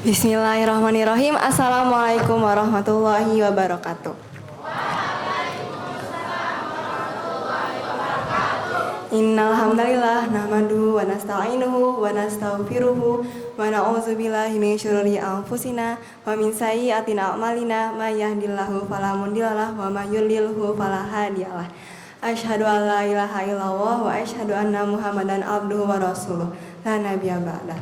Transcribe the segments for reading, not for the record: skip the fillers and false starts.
Bismillahirrahmanirrahim. Assalamualaikum warahmatullahi wabarakatuh. Innal hamdalillah nahmaduhu wa nasta'inuhu wa nastaghfiruhu wa na'udzu billahi min syururi anfusina wa min sayyiati a'malina may yahdihillahu fala mudhillalah wa may yudhlilhu fala hadiyalah. Asyhadu an la ilaha illallah wa asyhadu anna Muhammadan abduhu wa rasuluh la nabiyya ba'dah.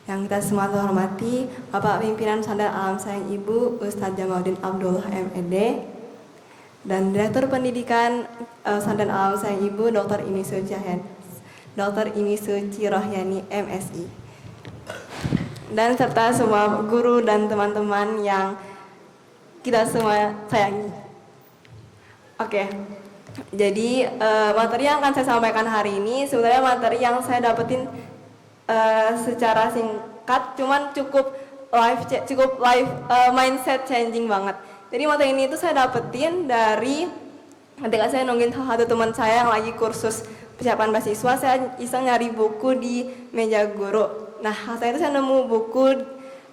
Yang kita semua hormati Bapak Pimpinan Sandal Alam Sayang Ibu Ustadz Jamaluddin Abdullah MED dan Direktur Pendidikan Sandal Alam Sayang Ibu Dr. Ini Suci Rohyani MSI, dan serta semua guru dan teman-teman yang kita semua sayangi. Oke, jadi materi yang akan saya sampaikan hari ini sebenarnya materi yang saya dapetin secara singkat, cuman cukup mindset changing banget. Jadi materi ini itu saya dapetin dari ketika saya nungguin salah satu teman saya yang lagi kursus persiapan mahasiswa, saya iseng nyari buku di meja guru. Nah, saya itu saya nemu buku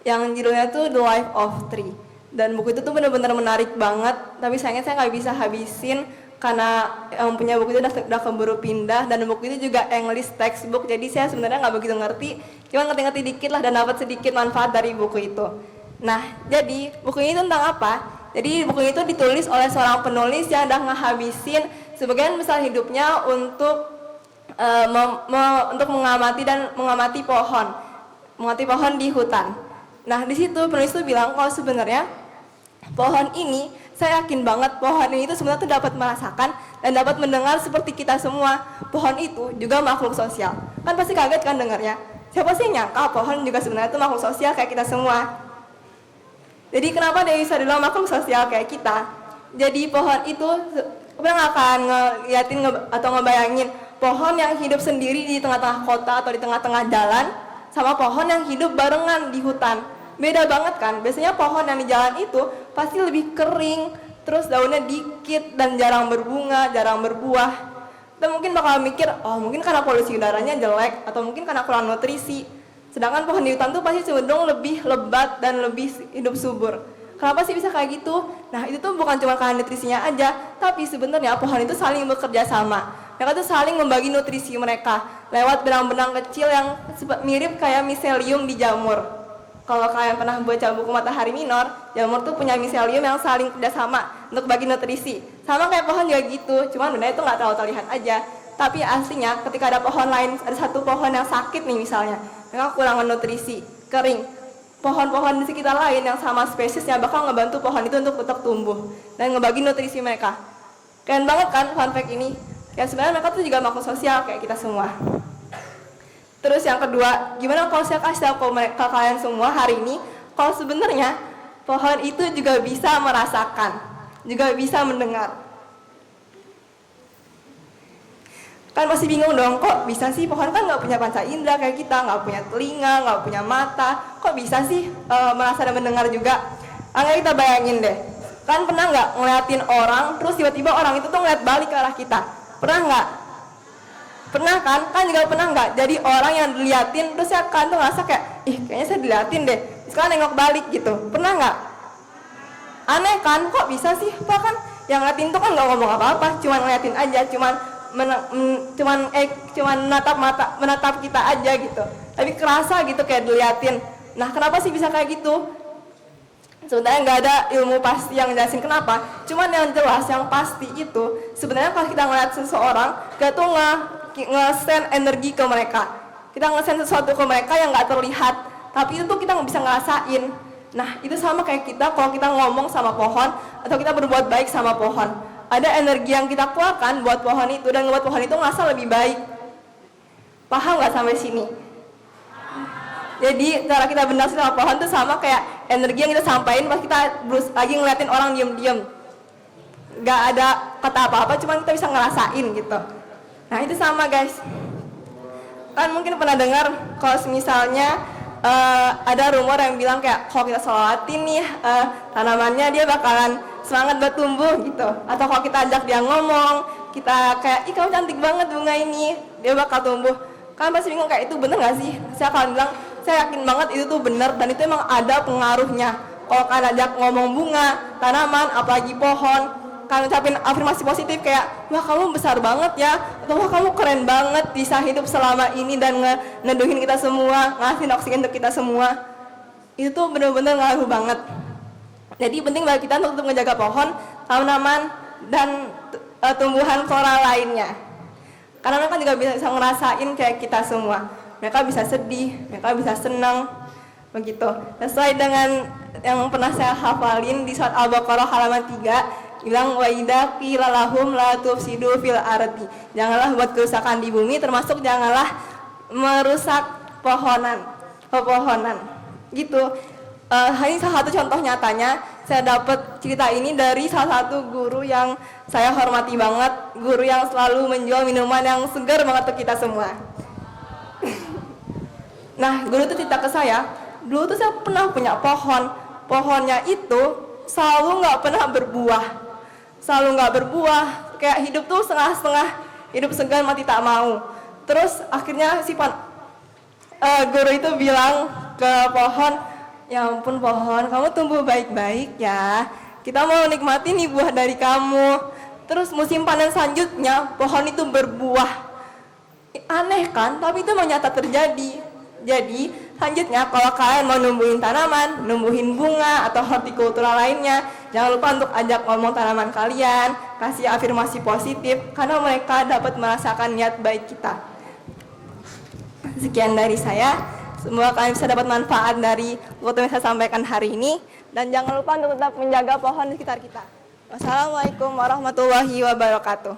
yang judulnya tuh The Life of Tree, dan buku itu tuh benar-benar menarik banget. Tapi sayangnya saya nggak bisa habisin karena yang punya buku itu udah keburu pindah, dan buku itu juga English textbook, jadi saya sebenarnya nggak begitu ngerti, cuma ngerti-ngerti dikit lah dan dapat sedikit manfaat dari buku itu. Nah, jadi buku ini tentang apa? Jadi buku itu ditulis oleh seorang penulis yang udah ngehabisin sebagian besar hidupnya untuk mengamati pohon di hutan. Nah, di situ penulis itu bilang kalau sebenarnya pohon ini, saya yakin banget pohon ini itu sebenarnya tuh dapat merasakan dan dapat mendengar seperti kita semua. Pohon itu juga makhluk sosial. Kan pasti kaget kan dengarnya. Siapa sih nyangka pohon juga sebenarnya itu makhluk sosial kayak kita semua. Jadi kenapa dia bisa dibilang makhluk sosial kayak kita? Jadi pohon itu, kita akan ngeliatin atau ngebayangin pohon yang hidup sendiri di tengah-tengah kota atau di tengah-tengah jalan, sama pohon yang hidup barengan di hutan. Beda banget kan? Biasanya pohon yang di jalan itu pasti lebih kering, terus daunnya dikit dan jarang berbunga, jarang berbuah. Kita mungkin bakal mikir, oh mungkin karena polusi udaranya jelek, atau mungkin karena kurang nutrisi. Sedangkan pohon di hutan tuh pasti cenderung lebih lebat dan lebih hidup subur. Kenapa sih bisa kayak gitu? Nah, itu tuh bukan cuma karena nutrisinya aja, tapi sebenarnya pohon itu saling bekerja sama. Mereka tuh saling membagi nutrisi mereka lewat benang-benang kecil yang mirip kayak miselium di jamur. Kalau kalian pernah baca buku Matahari Minor, jamur tuh punya miselium yang saling kerjasama untuk bagi nutrisi. Sama kayak pohon juga gitu, cuman benda itu nggak terlalu terlihat aja. Tapi aslinya ketika ada pohon lain, ada satu pohon yang sakit nih misalnya, mereka kekurangan nutrisi, kering. Pohon-pohon di sekitar lain yang sama spesiesnya bakal ngebantu pohon itu untuk tetap tumbuh dan ngebagi nutrisi mereka. Keren banget kan fun fact ini? Ya sebenarnya mereka tuh juga makhluk sosial kayak kita semua. Terus yang kedua, gimana kalau saya kasih tahu ke kalian semua hari ini, kalau sebenarnya pohon itu juga bisa merasakan, juga bisa mendengar. Kan pasti bingung dong, kok bisa sih pohon kan nggak punya panca indera kayak kita, nggak punya telinga, nggak punya mata, kok bisa sih merasa dan mendengar juga? Angga kita bayangin deh, kan pernah nggak ngeliatin orang, terus tiba-tiba orang itu tuh ngeliat balik ke arah kita? Pernah nggak? Pernah kan? Kan juga pernah nggak? Jadi orang yang diliatin, terus ya kan tuh ngerasa kayak, ih kayaknya saya diliatin deh, sekarang nengok balik gitu, pernah nggak? Aneh kan, kok bisa sih? Pak kan yang ngeliatin tuh kan nggak ngomong apa-apa, cuman ngeliatin aja, cuman menatap kita aja gitu, tapi kerasa gitu kayak diliatin. Nah, kenapa sih bisa kayak gitu? Sebenarnya nggak ada ilmu pasti yang jelasin kenapa, cuman yang jelas yang pasti itu sebenarnya kalau kita ngeliat seseorang, kita tuh nge-send energi ke mereka, kita nge-send sesuatu ke mereka yang nggak terlihat, tapi itu tuh kita nggak bisa ngerasain. Nah, itu sama kayak kita kalau kita ngomong sama pohon atau kita berbuat baik sama pohon. Ada energi yang kita keluarkan buat pohon itu dan buat pohon itu ngerasa lebih baik. Paham nggak sampai sini? Jadi cara kita benar sama pohon itu sama kayak energi yang kita sampaikan pas kita lagi ngeliatin orang diem-diem. Nggak ada kata apa-apa, cuma kita bisa ngerasain gitu. Nah itu sama guys. Kan mungkin pernah dengar kalau misalnya ada rumor yang bilang kayak kalau kita sholatin nih tanamannya dia bakalan semangat buat tumbuh gitu. Atau kalau kita ajak dia ngomong, kita kayak, ih kamu cantik banget bunga ini, dia bakal tumbuh. Kalian pasti bingung kayak itu bener gak sih? Saya akan bilang, saya yakin banget itu tuh bener dan itu emang ada pengaruhnya. Kalau kalian ajak ngomong bunga, tanaman, apalagi pohon, kalian ucapin afirmasi positif kayak, wah kamu besar banget ya, atau wah kamu keren banget bisa hidup selama ini dan ngeduhin kita semua, ngasih oksigen untuk kita semua. Itu tuh bener-bener ngaruh banget. Jadi penting bagi kita untuk menjaga pohon, tanaman, dan tumbuhan floral lainnya. Karena mereka juga bisa ngerasain kayak kita semua. Mereka bisa sedih, mereka bisa senang, begitu. Sesuai dengan yang pernah saya hafalin di surat Al-Baqarah halaman 3, bilang wa idza qila lahum la tufsidu fil ardi. Janganlah buat kerusakan di bumi, termasuk janganlah merusak pepohonan. Gitu. Ini salah satu contoh nyatanya. Saya dapat cerita ini dari salah satu guru yang saya hormati banget, guru yang selalu menjual minuman yang segar banget untuk kita semua. Nah, guru itu cerita ke saya, dulu tuh saya pernah punya pohonnya itu selalu nggak pernah berbuah, kayak hidup tuh setengah-setengah, hidup segan mati tak mau. Terus akhirnya guru itu bilang ke pohon, ya ampun pohon, kamu tumbuh baik-baik ya. Kita mau nikmati nih buah dari kamu. Terus musim panen selanjutnya, pohon itu berbuah. Aneh kan? Tapi itu memang nyata terjadi. Jadi, selanjutnya kalau kalian mau numbuhin tanaman, numbuhin bunga, atau hortikultura lainnya, jangan lupa untuk ajak ngomong tanaman kalian, kasih afirmasi positif, karena mereka dapat merasakan niat baik kita. Sekian dari saya. Semoga kalian bisa dapat manfaat dari waktu yang saya sampaikan hari ini. Dan jangan lupa untuk tetap menjaga pohon di sekitar kita. Wassalamualaikum warahmatullahi wabarakatuh.